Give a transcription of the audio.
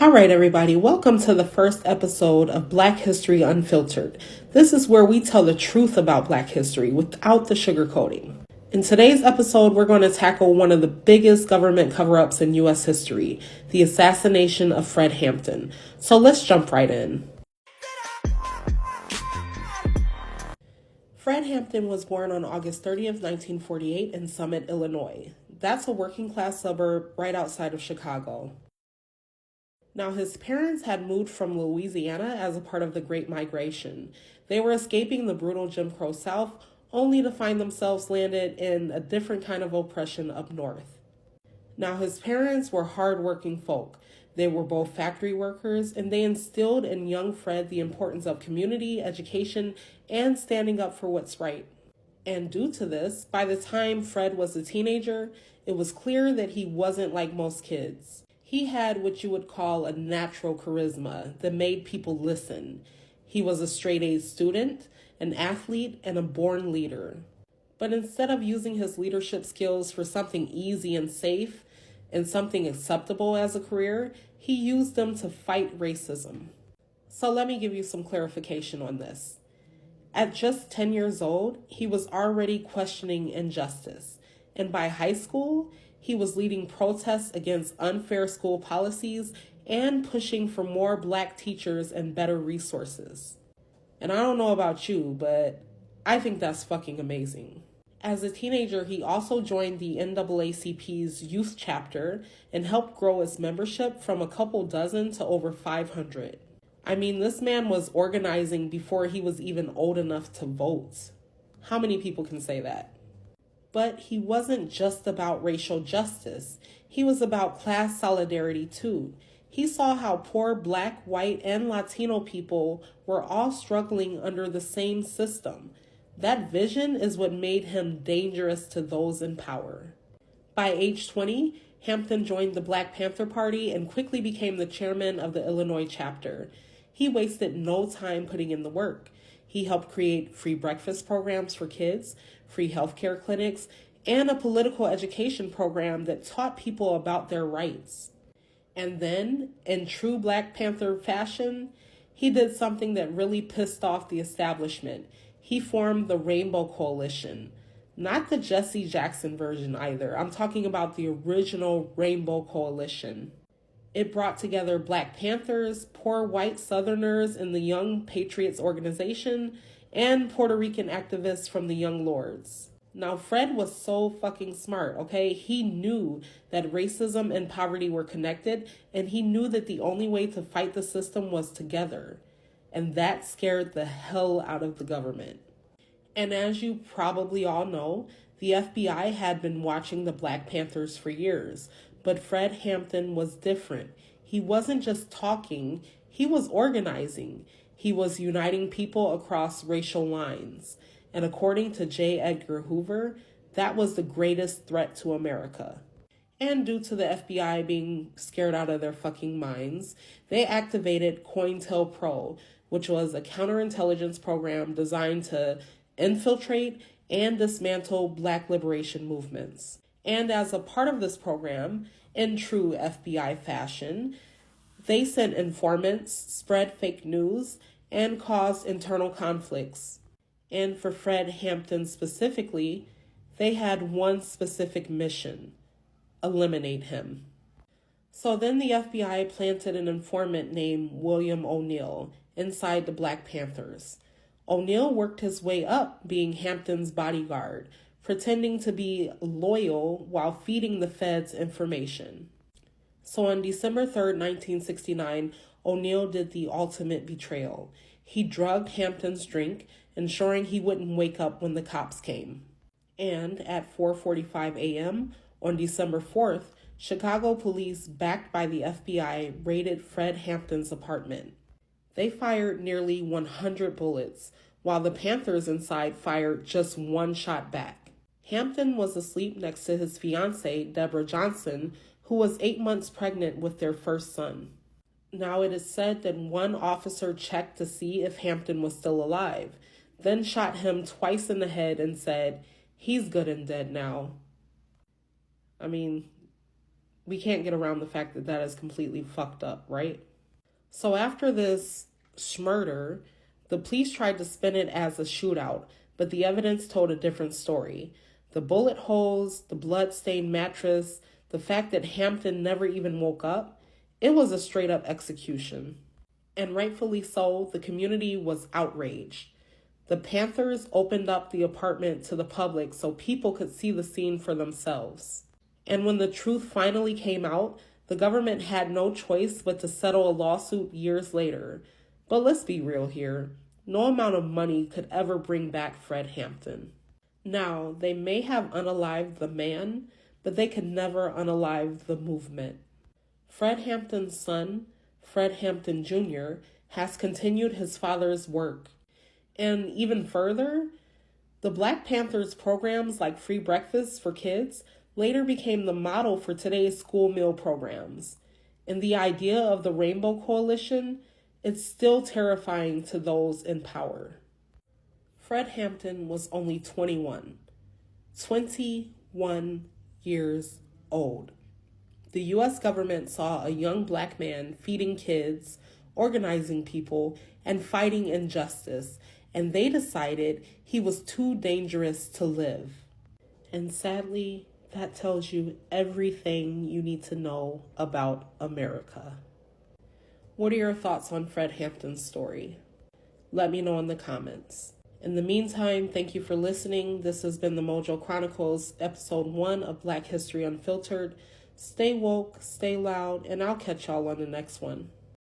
All right, everybody, welcome to the first episode of Black History Unfiltered. This is where we tell the truth about Black history without the sugarcoating. In today's episode, we're going to tackle one of the biggest government cover-ups in U.S. history, the assassination of Fred Hampton. So let's jump right in. Fred Hampton was born on August 30th, 1948 in Summit, Illinois. That's a working-class suburb right outside of Chicago. Now, his parents had moved from Louisiana as a part of the Great Migration. They were escaping the brutal Jim Crow South, only to find themselves landed in a different kind of oppression up north. Now, his parents were hard-working folk. They were both factory workers, and they instilled in young Fred the importance of community, education, and standing up for what's right. And due to this, by the time Fred was a teenager, it was clear that he wasn't like most kids. He had what you would call a natural charisma that made people listen. He was a straight-A student, an athlete, and a born leader. But instead of using his leadership skills for something easy and safe and something acceptable as a career, he used them to fight racism. So let me give you some clarification on this. At just 10 years old, he was already questioning injustice. And by high school, he was leading protests against unfair school policies and pushing for more Black teachers and better resources. And I don't know about you, but I think that's fucking amazing. As a teenager, he also joined the NAACP's youth chapter and helped grow its membership from a couple dozen to over 500. I mean, this man was organizing before he was even old enough to vote. How many people can say that? But he wasn't just about racial justice. He was about class solidarity too. He saw how poor Black, white, and Latino people were all struggling under the same system. That vision is what made him dangerous to those in power. By age 20, Hampton joined the Black Panther Party and quickly became the chairman of the Illinois chapter. He wasted no time putting in the work. He helped create free breakfast programs for kids, free healthcare clinics, and a political education program that taught people about their rights. And then, in true Black Panther fashion, he did something that really pissed off the establishment. He formed the Rainbow Coalition. Not the Jesse Jackson version either. I'm talking about the original Rainbow Coalition. It brought together Black Panthers, poor white Southerners in the Young Patriots organization, and Puerto Rican activists from the Young Lords. Now, Fred was so fucking smart, okay? He knew that racism and poverty were connected, and he knew that the only way to fight the system was together. And that scared the hell out of the government. And as you probably all know, the FBI had been watching the Black Panthers for years. But Fred Hampton was different. He wasn't just talking, he was organizing. He was uniting people across racial lines. And according to J. Edgar Hoover, that was the greatest threat to America. And due to the FBI being scared out of their fucking minds, they activated COINTELPRO, which was a counterintelligence program designed to infiltrate and dismantle Black liberation movements. And as a part of this program, in true FBI fashion, they sent informants, spread fake news, and caused internal conflicts. And for Fred Hampton specifically, they had one specific mission: eliminate him. So then the FBI planted an informant named William O'Neill inside the Black Panthers. O'Neill worked his way up being Hampton's bodyguard, pretending to be loyal while feeding the feds information. So on December 3rd, 1969, O'Neill did the ultimate betrayal. He drugged Hampton's drink, ensuring he wouldn't wake up when the cops came. And at 4:45 a.m. on December 4th, Chicago police, backed by the FBI, raided Fred Hampton's apartment. They fired nearly 100 bullets, while the Panthers inside fired just one shot back. Hampton was asleep next to his fiancée, Deborah Johnson, who was 8 months pregnant with their first son. Now it is said that one officer checked to see if Hampton was still alive, then shot him twice in the head and said, "He's good and dead now." I mean, We can't get around the fact that that is completely fucked up, right? So after this murder, the police tried to spin it as a shootout, but the evidence told a different story. The bullet holes, the blood-stained mattress, the fact that Hampton never even woke up, it was a straight-up execution. And rightfully so, the community was outraged. The Panthers opened up the apartment to the public so people could see the scene for themselves. And when the truth finally came out, the government had no choice but to settle a lawsuit years later. But let's be real here. No amount of money could ever bring back Fred Hampton. Now, they may have unalived the man, but they could never unalive the movement. Fred Hampton's son, Fred Hampton Jr., has continued his father's work. And even further, the Black Panthers programs like free breakfast for kids later became the model for today's school meal programs. And the idea of the Rainbow Coalition, it's still terrifying to those in power. Fred Hampton was only 21. 21 years old. The U.S. government saw a young Black man feeding kids, organizing people, and fighting injustice, and they decided he was too dangerous to live. And sadly, that tells you everything you need to know about America. What are your thoughts on Fred Hampton's story? Let me know in the comments. In the meantime, thank you for listening. This has been the Mojo Chronicles, episode 1 of Black History Unfiltered. Stay woke, stay loud, and I'll catch y'all on the next one.